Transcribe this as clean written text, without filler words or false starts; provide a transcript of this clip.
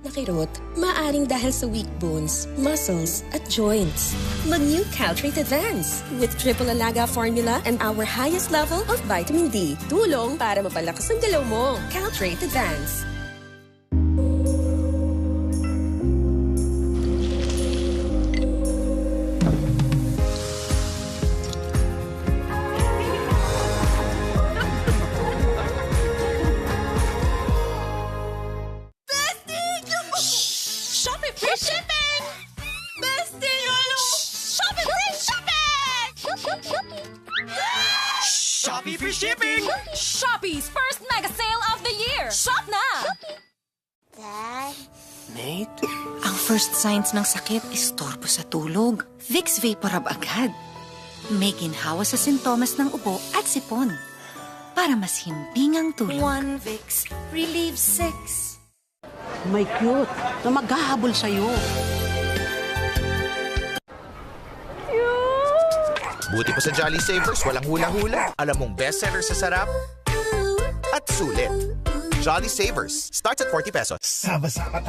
Nakirot, maaring dahil sa weak bones, muscles, at joints. Mag-new Caltrate Advance with triple alaga formula and our highest level of vitamin D. Tulong para mapalakas ang galaw mo. Caltrate Advance. Shopee free shipping! Bestie! Shopee free shipping! Shopee free shipping! Shopee's first mega sale of the year! Shop na! Dad? Nate? Ang first signs ng sakit, istorbo sa tulog. Vicks Vaporub agad. May ginhawa sa sintomas ng ubo at sipon. Para mas himbingang tulog. One Vicks relieves 6. May cute na maghahabol sa'yo. Buti pa sa Jolly Savers, walang hula-hula. Alam mong bestseller sa sarap at sulit. Jolly Savers starts at 40 pesos. Sama-sama